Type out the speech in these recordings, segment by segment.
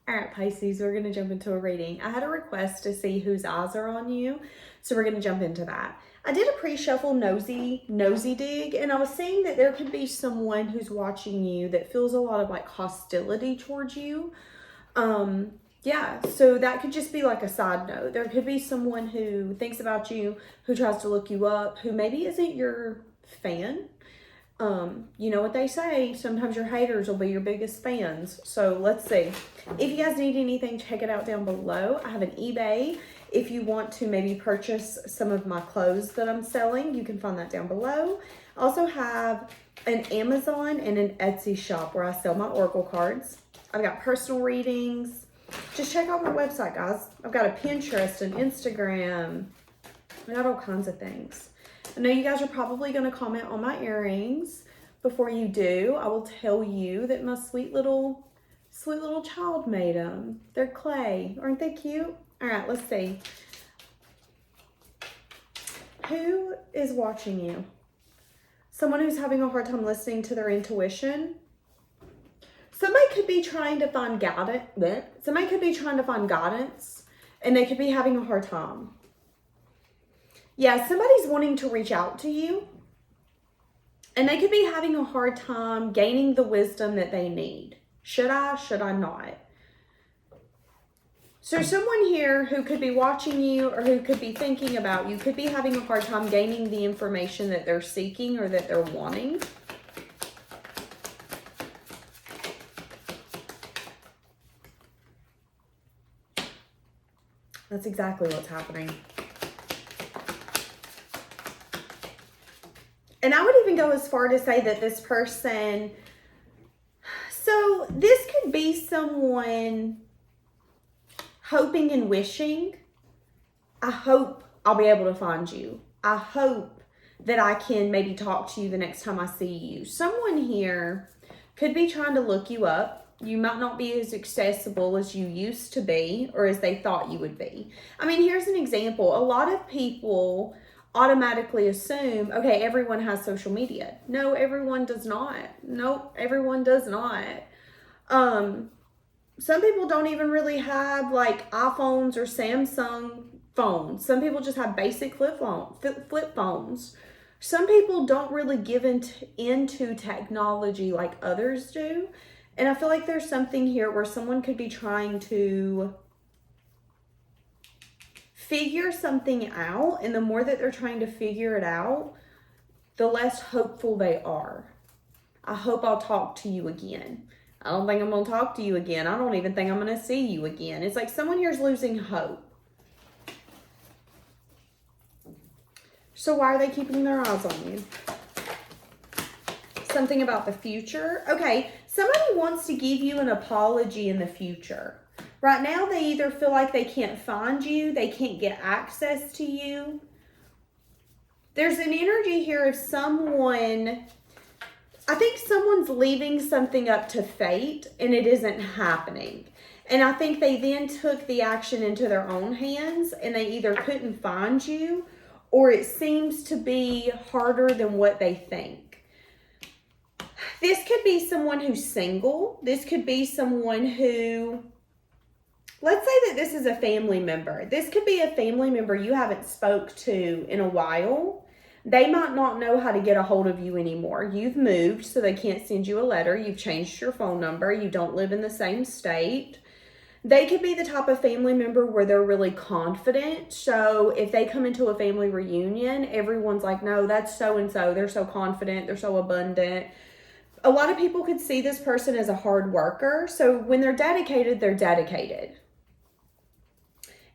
All right, Pisces, we're going to jump into a reading. I had a request to see whose eyes are on you, so we're going to jump into that. I did a pre-shuffle nosy dig, and I was seeing that there could be someone who's watching you that feels a lot of like hostility towards you. Yeah, so that could just be like a side note. There could be someone who thinks about you, who tries to look you up, who maybe isn't your fan. You know what they say, sometimes your haters will be your biggest fans. So let's see. If you guys need anything, check it out down below. I have an eBay. If you want to maybe purchase some of my clothes that I'm selling, you can find that down below. I also have an Amazon and an Etsy shop where I sell my oracle cards. I've got personal readings. Just check out my website, guys. I've got a Pinterest, an Instagram. I got all kinds of things. I know you guys are probably going to comment on my earrings. Before you do, I will tell you that my sweet little child made them. They're clay. Aren't they cute? All right, let's see. Who is watching you? Someone who's having a hard time listening to their intuition. Somebody could be trying to find guidance. Somebody could be trying to find guidance, and they could be having a hard time. Yeah, somebody's wanting to reach out to you, and they could be having a hard time gaining the wisdom that they need. Should I not? So someone here who could be watching you or who could be thinking about you could be having a hard time gaining the information that they're seeking or that they're wanting. That's exactly what's happening. And I would even go as far to say that this person, so this could be someone hoping and wishing, I hope I'll be able to find you. I hope that I can maybe talk to you the next time I see you. Someone here could be trying to look you up. You might not be as accessible as you used to be or as they thought you would be. I mean, here's an example. A lot of people automatically assume, okay, everyone has social media. No, everyone does not. Nope, everyone does not. Some people don't even really have like iPhones or Samsung phones. Some people just have basic flip phones. Some people don't really give into technology like others do. And I feel like there's something here where someone could be trying to figure something out, and the more that they're trying to figure it out, the less hopeful they are. I hope I'll talk to you again. I don't think I'm going to talk to you again. I don't even think I'm going to see you again. It's like someone here's losing hope. So why are they keeping their eyes on you? Something about the future. Okay, somebody wants to give you an apology in the future. Right now, they either feel like they can't find you, they can't get access to you. There's an energy here of someone, I think someone's leaving something up to fate and it isn't happening. And I think they then took the action into their own hands and they either couldn't find you or it seems to be harder than what they think. This could be someone who's single. This could be someone who, let's say that this is a family member. This could be a family member you haven't spoke to in a while. They might not know how to get a hold of you anymore. You've moved, so they can't send you a letter. You've changed your phone number. You don't live in the same state. They could be the type of family member where they're really confident. So if they come into a family reunion, everyone's like, no, that's so-and-so. They're so confident. They're so abundant. A lot of people could see this person as a hard worker. So when they're dedicated, they're dedicated.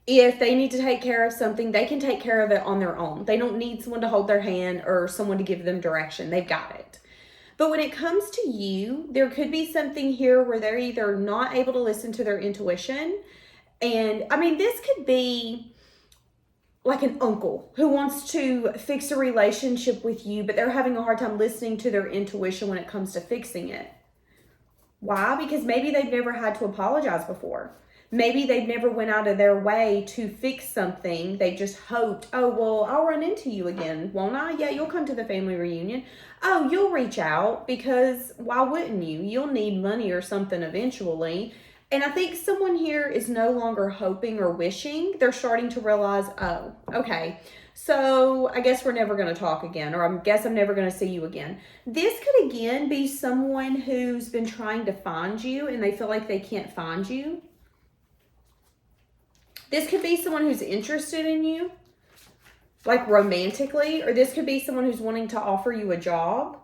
If they need to take care of something, they can take care of it on their own. They don't need someone to hold their hand or someone to give them direction. They've got it. But when it comes to you, there could be something here where they're either not able to listen to their intuition. And I mean, this could be like an uncle who wants to fix a relationship with you, but they're having a hard time listening to their intuition when it comes to fixing it. Why? Because maybe they've never had to apologize before. Maybe they've never went out of their way to fix something. They just hoped, oh, well, I'll run into you again, won't I? Yeah, you'll come to the family reunion. Oh, you'll reach out because why wouldn't you? You'll need money or something eventually. And I think someone here is no longer hoping or wishing. They're starting to realize, oh, okay, so I guess we're never going to talk again, or I guess I'm never going to see you again. This could again be someone who's been trying to find you and they feel like they can't find you. This could be someone who's interested in you, like romantically, or this could be someone who's wanting to offer you a job.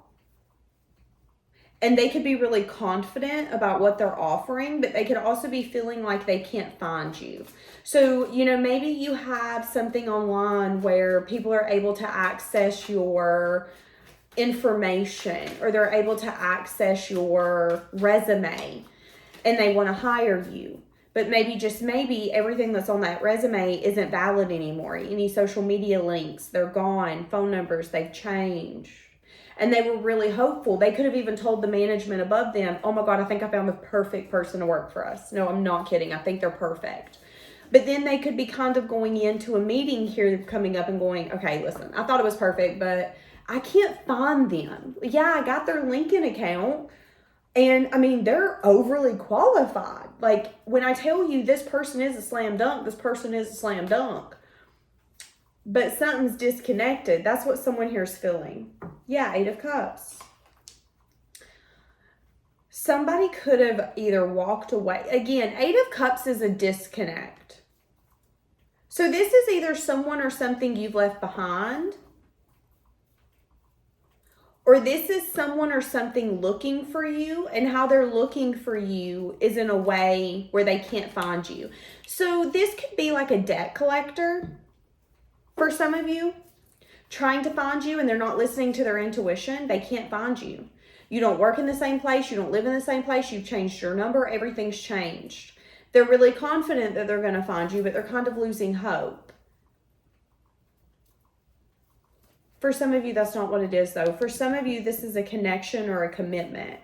And they could be really confident about what they're offering, but they could also be feeling like they can't find you. So, you know, maybe you have something online where people are able to access your information, or they're able to access your resume and they want to hire you. But maybe, just maybe, everything that's on that resume isn't valid anymore. Any social media links, they're gone. Phone numbers, they've changed. And they were really hopeful. They could have even told the management above them, oh my God, I think I found the perfect person to work for us. No, I'm not kidding. I think they're perfect. But then they could be kind of going into a meeting here coming up and going, okay, listen, I thought it was perfect, but I can't find them. Yeah, I got their LinkedIn account. And I mean, they're overly qualified. Like, when I tell you this person is a slam dunk, this person is a slam dunk. But something's disconnected. That's what someone here is feeling. Yeah, 8 of Cups. Somebody could have either walked away. Again, 8 of Cups is a disconnect. So this is either someone or something you've left behind, or this is someone or something looking for you, and how they're looking for you is in a way where they can't find you. So this could be like a debt collector for some of you, trying to find you, and they're not listening to their intuition. They can't find you. You don't work in the same place. You don't live in the same place. You've changed your number. Everything's changed. They're really confident that they're going to find you, but they're kind of losing hope. For some of you, that's not what it is, though. For some of you, this is a connection or a commitment.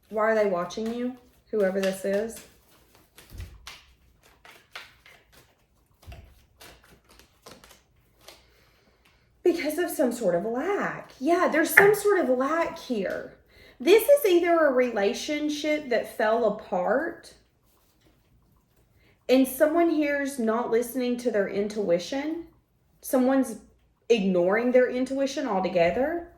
Why are they watching you? Whoever this is. Because of some sort of lack. Yeah, there's some sort of lack here. This is either a relationship that fell apart, and someone here's not listening to their intuition. Someone's ignoring their intuition altogether.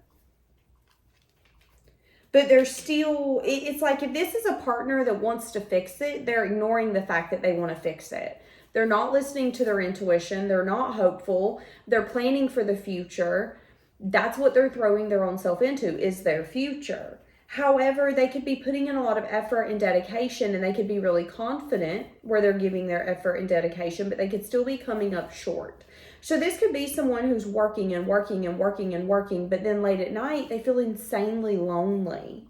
But they're still, it's like if this is a partner that wants to fix it, they're ignoring the fact that they want to fix it. They're not listening to their intuition. They're not hopeful. They're planning for the future. That's what they're throwing their own self into, is their future. However, they could be putting in a lot of effort and dedication, and they could be really confident where they're giving their effort and dedication, but they could still be coming up short. So this could be someone who's working and working and working and working, but then late at night, they feel insanely lonely.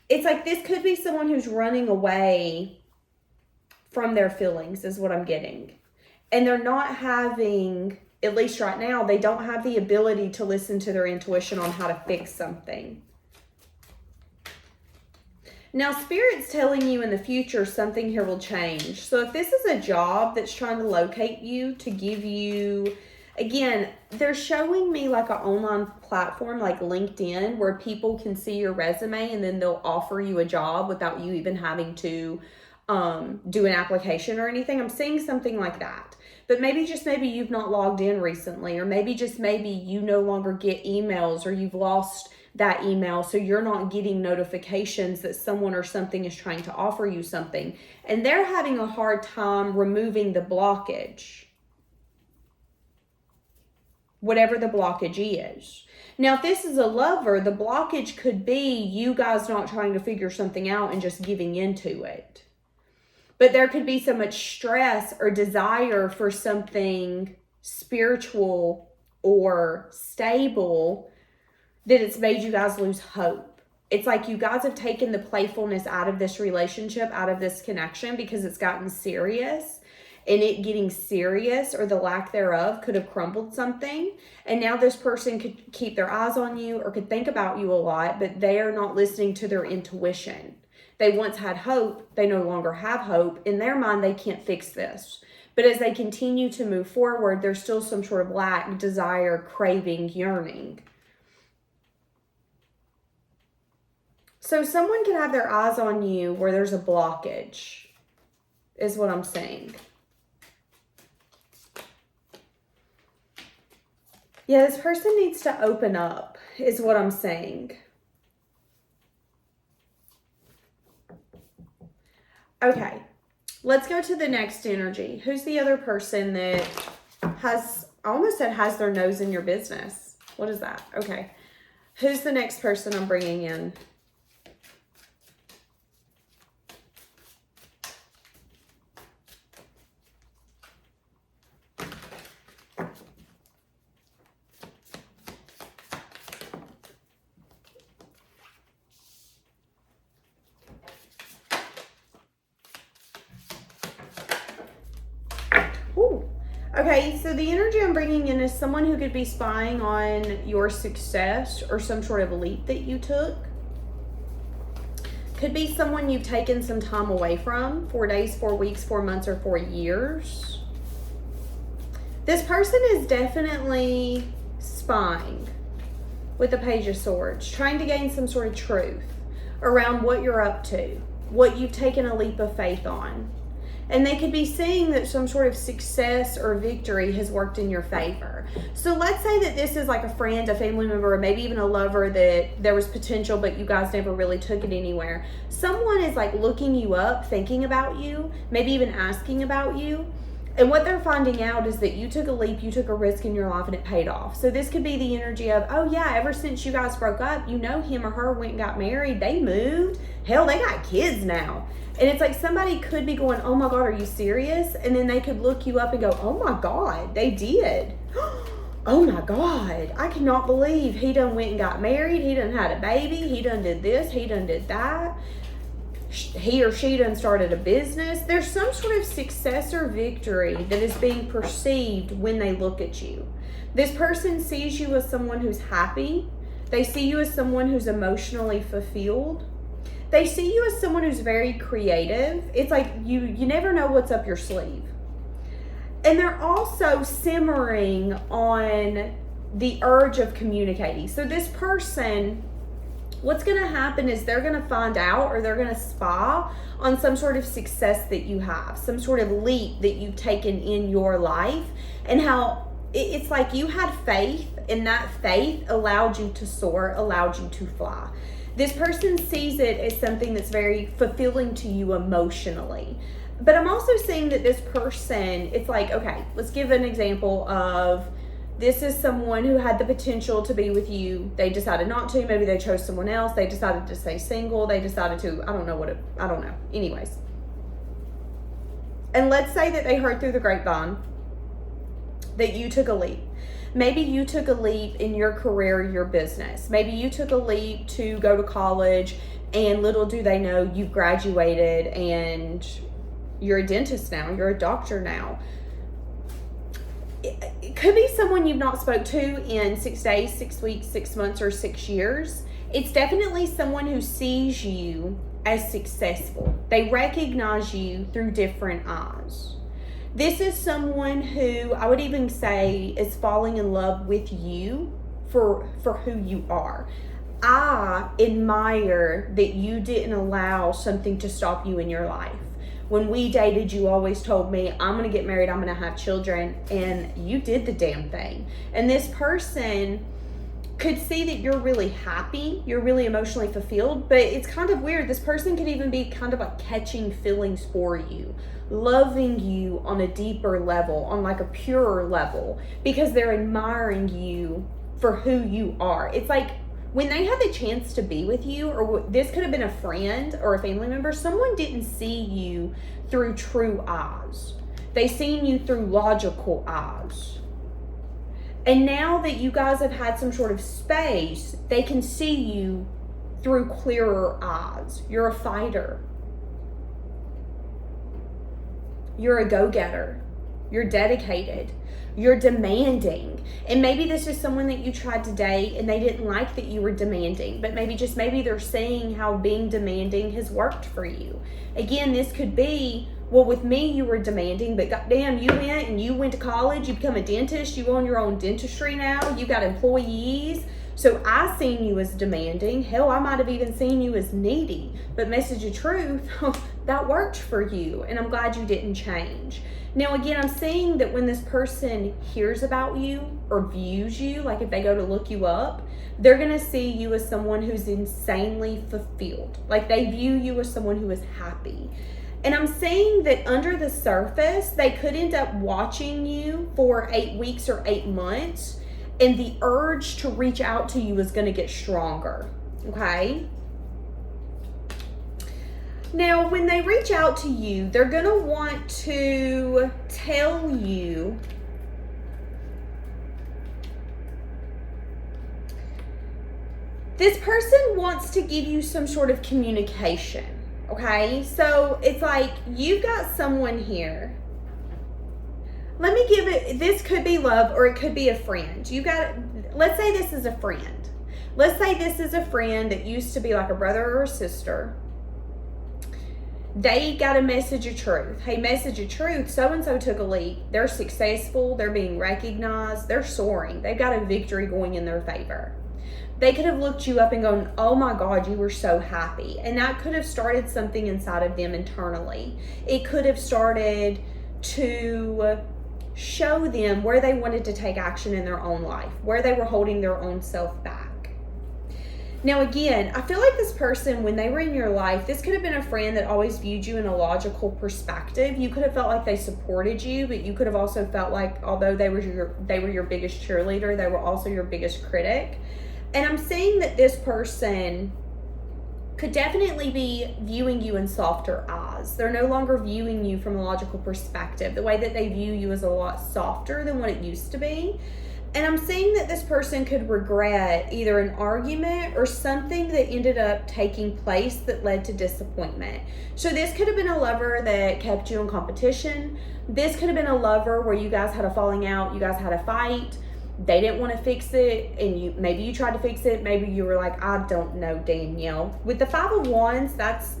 It's like this could be someone who's running away from their feelings, is what I'm getting. And they're not having, at least right now, they don't have the ability to listen to their intuition on how to fix something. Now, Spirit's telling you in the future something here will change. So if this is a job that's trying to locate you to give you, again, they're showing me like an online platform like LinkedIn where people can see your resume and then they'll offer you a job without you even having to do an application or anything. I'm seeing something like that. But maybe you've not logged in recently, or maybe you no longer get emails, or you've lost that email, so you're not getting notifications that someone or something is trying to offer you something. And they're having a hard time removing the blockage, whatever the blockage is. Now, if this is a lover, the blockage could be you guys not trying to figure something out and just giving into it. But there could be so much stress or desire for something spiritual or stable that it's made you guys lose hope. It's like you guys have taken the playfulness out of this relationship, out of this connection, because it's gotten serious. And it getting serious, or the lack thereof, could have crumbled something. And now this person could keep their eyes on you or could think about you a lot, but they are not listening to their intuition. They once had hope. They no longer have hope. In their mind, they can't fix this. But as they continue to move forward, there's still some sort of lack, desire, craving, yearning. So someone could have their eyes on you where there's a blockage, is what I'm saying. Yeah, this person needs to open up, is what I'm saying. Okay, let's go to the next energy. Who's the other person that has, I almost said has their nose in your business? What is that? Okay. Who's the next person I'm bringing in? Okay, so the energy I'm bringing in is someone who could be spying on your success or some sort of leap that you took. Could be someone you've taken some time away from, 4 days, 4 weeks, 4 months, or 4 years. This person is definitely spying with the Page of Swords, trying to gain some sort of truth around what you're up to, what you've taken a leap of faith on. And they could be seeing that some sort of success or victory has worked in your favor. So let's say that this is like a friend, a family member, or maybe even a lover that there was potential, but you guys never really took it anywhere. Someone is like looking you up, thinking about you, maybe even asking about you. And what they're finding out is that you took a leap, you took a risk in your life, and it paid off. So this could be the energy of, oh yeah, ever since you guys broke up, you know him or her went and got married, they moved, hell, they got kids now. And it's like somebody could be going, oh my God, are you serious? And then they could look you up and go, oh my God, they did. Oh my God, I cannot believe he done went and got married. He done had a baby. He done did this. He done did that. He or she done started a business. There's some sort of success or victory that is being perceived when they look at you. This person sees you as someone who's happy. They see you as someone who's emotionally fulfilled. They see you as someone who's very creative. It's like you never know what's up your sleeve. And they're also simmering on the urge of communicating. So this person, what's going to happen is they're going to find out, or they're going to spy on some sort of success that you have, some sort of leap that you've taken in your life, and how it's like you had faith, and that faith allowed you to soar, allowed you to fly. This person sees it as something that's very fulfilling to you emotionally. But I'm also seeing that this person, it's like, okay, let's give an example of, this is someone who had the potential to be with you. They decided not to. Maybe they chose someone else. They decided to stay single. They decided to, I don't know. Anyways. And let's say that they heard through the grapevine that you took a leap. Maybe you took a leap in your career, your business. Maybe you took a leap to go to college, and little do they know you've graduated and you're a dentist now, you're a doctor now. It could be someone you've not spoke to in 6 days, 6 weeks, 6 months, or 6 years. It's definitely someone who sees you as successful. They recognize you through different eyes. This is someone who I would even say is falling in love with you for who you are. I admire that you didn't allow something to stop you in your life. When we dated, you always told me, I'm going to get married, I'm going to have children, and you did the damn thing. And this person could see that you're really happy, you're really emotionally fulfilled, but it's kind of weird. This person could even be kind of like catching feelings for you, loving you on a deeper level, on like a purer level, because they're admiring you for who you are. It's like when they had the chance to be with you, or this could have been a friend or a family member, someone didn't see you through true eyes. They seen you through logical eyes. And now that you guys have had some sort of space, they can see you through clearer eyes. You're a fighter. You're a go-getter. You're dedicated. You're demanding. And maybe this is someone that you tried to date and they didn't like that you were demanding, but maybe they're seeing how being demanding has worked for you. Again, this could be, well, with me, you were demanding, but goddamn, you went to college, you become a dentist, you own your own dentistry now, you got employees. So I seen you as demanding. Hell, I might have even seen you as needy. But message of truth, that worked for you. And I'm glad you didn't change. Now, again, I'm saying that when this person hears about you or views you, like if they go to look you up, they're going to see you as someone who's insanely fulfilled. Like they view you as someone who is happy. And I'm saying that under the surface, they could end up watching you for 8 weeks or 8 months, and the urge to reach out to you is going to get stronger, okay? Now, when they reach out to you, they're going to want to tell you this person wants to give you some sort of communication, okay? So it's like you've got someone here. Let me give it, this could be love or it could be a friend. You got, let's say this is a friend. Let's say this is a friend that used to be like a brother or a sister. They got a message of truth. Hey, message of truth, so-and-so took a leap. They're successful. They're being recognized. They're soaring. They've got a victory going in their favor. They could have looked you up and gone, oh my God, you were so happy. And that could have started something inside of them internally. It could have started to show them where they wanted to take action in their own life, where they were holding their own self back. Now, again, I feel like this person, when they were in your life, this could have been a friend that always viewed you in a logical perspective. You could have felt like they supported you, but you could have also felt like, although they were your biggest cheerleader, they were also your biggest critic. And I'm saying that this person could definitely be viewing you in softer eyes. They're no longer viewing you from a logical perspective. The way that they view you is a lot softer than what it used to be. And I'm saying that this person could regret either an argument or something that ended up taking place that led to disappointment. So this could have been a lover that kept you in competition. This could have been a lover where you guys had a falling out, you guys had a fight. They didn't want to fix it, and maybe you tried to fix it. Maybe you were like, I don't know, Danielle. With the Five of Wands, that's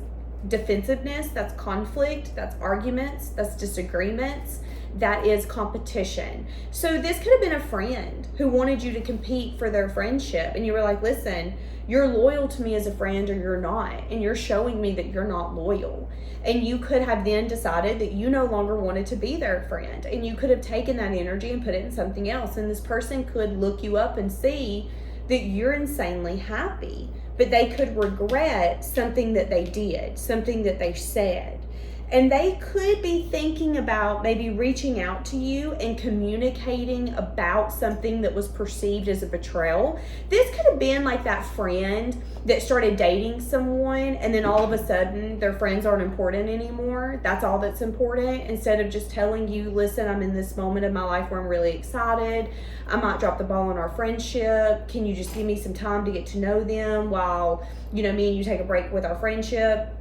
defensiveness, that's conflict, that's arguments, that's disagreements, that is competition. So this could have been a friend who wanted you to compete for their friendship, and you were like, listen, you're loyal to me as a friend or you're not, and you're showing me that you're not loyal. And you could have then decided that you no longer wanted to be their friend, and you could have taken that energy and put it in something else. And this person could look you up and see that you're insanely happy, but they could regret something that they did, something that they said. And they could be thinking about maybe reaching out to you and communicating about something that was perceived as a betrayal. This could have been like that friend that started dating someone and then all of a sudden their friends aren't important anymore. That's all that's important. Instead of just telling you, listen, I'm in this moment of my life where I'm really excited. I might drop the ball on our friendship. Can you just give me some time to get to know them while, me and you take a break with our friendship?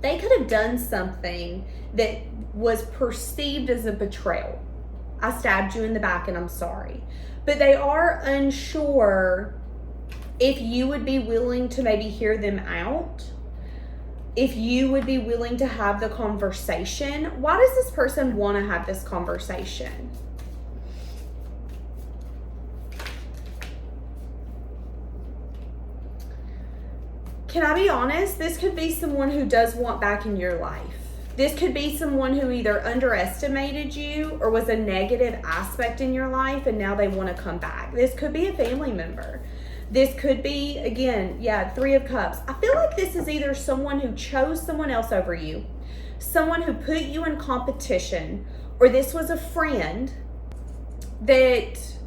They could have done something that was perceived as a betrayal. I stabbed you in the back and I'm sorry. But they are unsure if you would be willing to maybe hear them out, if you would be willing to have the conversation. Why does this person want to have this conversation? Can I be honest? This could be someone who does want back in your life. This could be someone who either underestimated you or was a negative aspect in your life and now they want to come back. This could be a family member. This could be, again, Three of Cups. I feel like this is either someone who chose someone else over you, someone who put you in competition, or this was a friend that,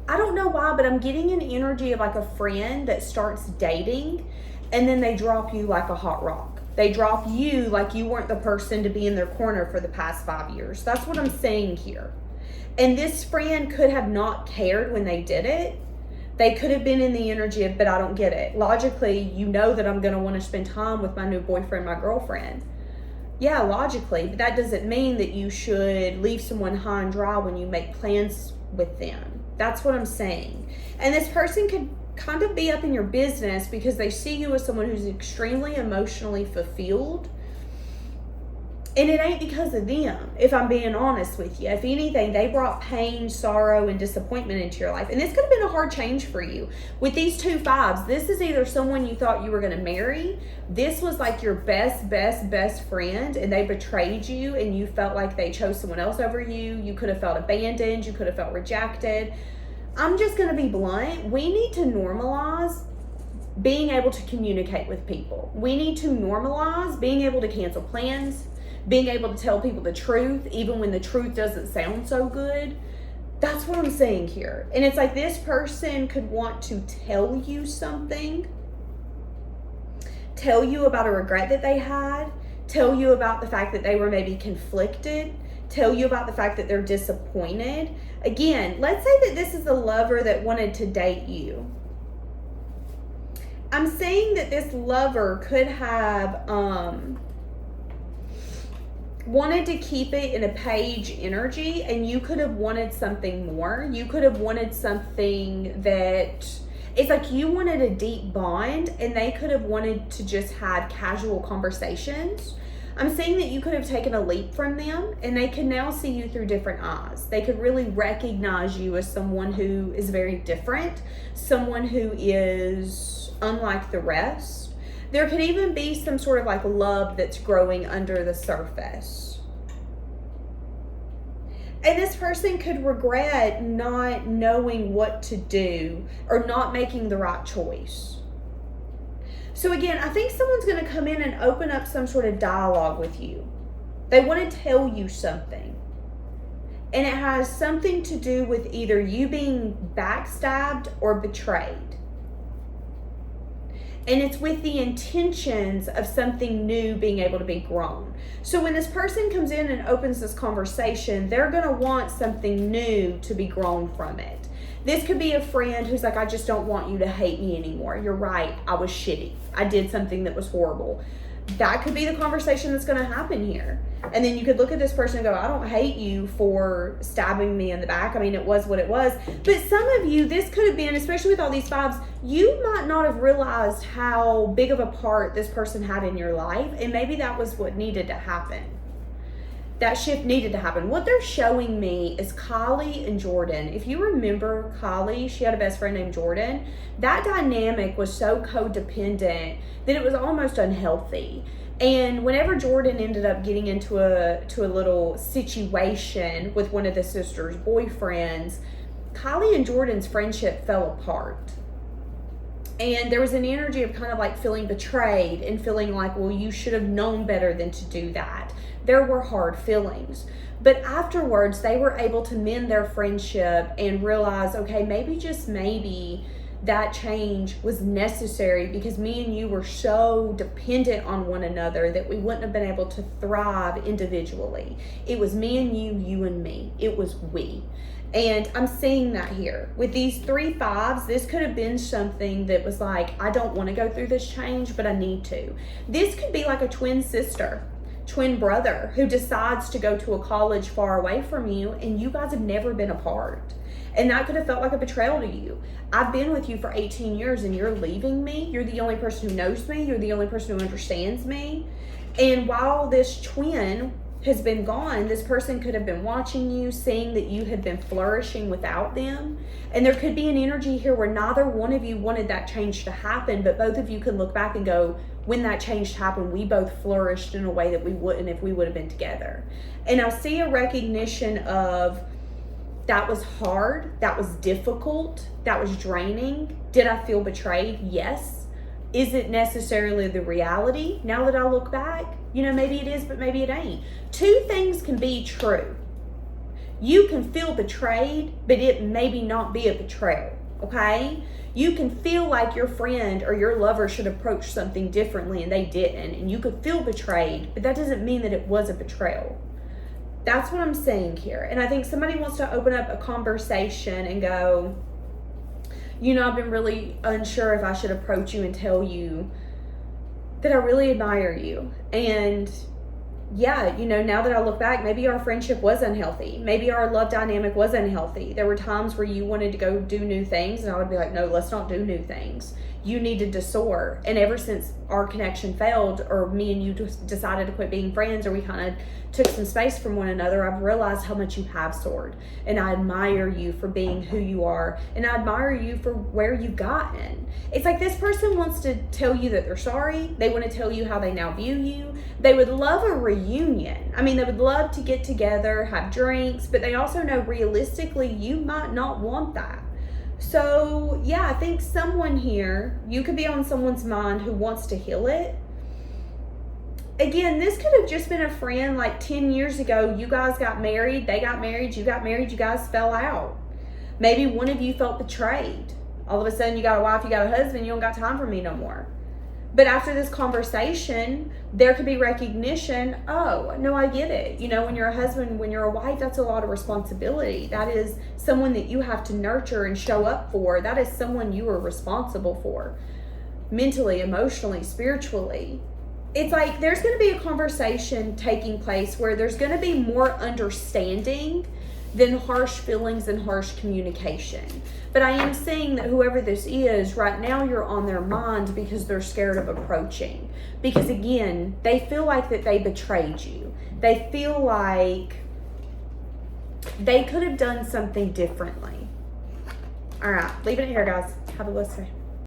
I don't know why, but I'm getting an energy of like a friend that starts dating and then they drop you like a hot rock. They drop you like you weren't the person to be in their corner for the past 5 years. That's what I'm saying here. And this friend could have not cared when they did it. They could have been in the energy of, but I don't get it. Logically, you know that I'm going to want to spend time with my new boyfriend, my girlfriend. Yeah, logically, but that doesn't mean that you should leave someone high and dry when you make plans with them. That's what I'm saying. And this person could kind of be up in your business because they see you as someone who's extremely emotionally fulfilled. And it ain't because of them, if I'm being honest with you. If anything, they brought pain, sorrow, and disappointment into your life. And this could have been a hard change for you. With these 2 5s, this is either someone you thought you were going to marry. This was like your best friend, and they betrayed you, and you felt like they chose someone else over you. You could have felt abandoned. You could have felt rejected. I'm just going to be blunt. We need to normalize being able to communicate with people. We need to normalize being able to cancel plans, being able to tell people the truth, even when the truth doesn't sound so good. That's what I'm saying here. And it's like this person could want to tell you something, tell you about a regret that they had, tell you about the fact that they were maybe conflicted, tell you about the fact that they're disappointed. Again, let's say that this is a lover that wanted to date you. I'm saying that this lover could have wanted to keep it in a page energy, and you could have wanted something more. You could have wanted something that it's like you wanted a deep bond, and they could have wanted to just have casual conversations. I'm saying that you could have taken a leap from them, and they can now see you through different eyes. They could really recognize you as someone who is very different, someone who is unlike the rest. There could even be some sort of like love that's growing under the surface. And this person could regret not knowing what to do or not making the right choice. So again, I think someone's going to come in and open up some sort of dialogue with you. They want to tell you something. And it has something to do with either you being backstabbed or betrayed. And it's with the intentions of something new being able to be grown. So when this person comes in and opens this conversation, they're going to want something new to be grown from it. This could be a friend who's like, I just don't want you to hate me anymore. You're right. I was shitty. I did something that was horrible. That could be the conversation that's going to happen here. And then you could look at this person and go, I don't hate you for stabbing me in the back. I mean, it was what it was. But some of you, this could have been, especially with all these 5s, you might not have realized how big of a part this person had in your life. And maybe that was what needed to happen. That shift needed to happen. What they're showing me is Kylie and Jordan. If you remember Kylie, she had a best friend named Jordan. That dynamic was so codependent that it was almost unhealthy. And whenever Jordan ended up getting into a little situation with one of the sisters' boyfriends, Kylie and Jordan's friendship fell apart. And there was an energy of kind of like feeling betrayed and feeling like, well, you should have known better than to do that. There were hard feelings. But afterwards, they were able to mend their friendship and realize, okay, maybe, just maybe, that change was necessary because me and you were so dependent on one another that we wouldn't have been able to thrive individually. It was me and you, you and me. It was we. And I'm seeing that here. With these 3 5s, this could have been something that was like, I don't want to go through this change, but I need to. This could be like a twin sister, twin brother who decides to go to a college far away from you, and you guys have never been apart. And that could have felt like a betrayal to you. I've been with you for 18 years and you're leaving me. You're the only person who knows me. You're the only person who understands me. And while this twin has been gone, this person could have been watching you, seeing that you had been flourishing without them. And there could be an energy here where neither one of you wanted that change to happen, but both of you can look back and go, when that change happened, we both flourished in a way that we wouldn't if we would have been together. And I see a recognition of, that was hard, that was difficult, that was draining. Did I feel betrayed? Yes. Is it necessarily the reality? Now that I look back, maybe it is, but maybe it ain't. 2 things can be true. You can feel betrayed, but it maybe not be a betrayal, okay? You can feel like your friend or your lover should approach something differently and they didn't. And you could feel betrayed, but that doesn't mean that it was a betrayal. That's what I'm saying here. And I think somebody wants to open up a conversation and go, I've been really unsure if I should approach you and tell you that I really admire you. And yeah, now that I look back, maybe our friendship was unhealthy. Maybe our love dynamic was unhealthy. There were times where you wanted to go do new things and I would be like, no, let's not do new things. you needed to soar. And ever since our connection failed, or me and you just decided to quit being friends, or we kind of took some space from one another, I've realized how much you have soared. And I admire you for being who you are. And I admire you for where you've gotten. It's like this person wants to tell you that they're sorry. They want to tell you how they now view you. They would love a reunion. I mean, they would love to get together, have drinks, but they also know realistically you might not want that. So yeah, I think someone here, you could be on someone's mind who wants to heal it. Again, this could have just been a friend like 10 years ago. You guys got married, they got married, you guys fell out. Maybe one of you felt betrayed. All of a sudden you got a wife, you got a husband, you don't got time for me no more. But after this conversation, there could be recognition. Oh, no, I get it. You know, when you're a husband, when you're a wife, that's a lot of responsibility. That is someone that you have to nurture and show up for. That is someone you are responsible for. Mentally, emotionally, spiritually. It's like there's going to be a conversation taking place where there's going to be more understanding than harsh feelings and harsh communication. But I am saying that whoever this is, right now you're on their mind because they're scared of approaching. Because again, they feel like that they betrayed you. They feel like they could have done something differently. All right, leaving it here, guys. Have a blessed day.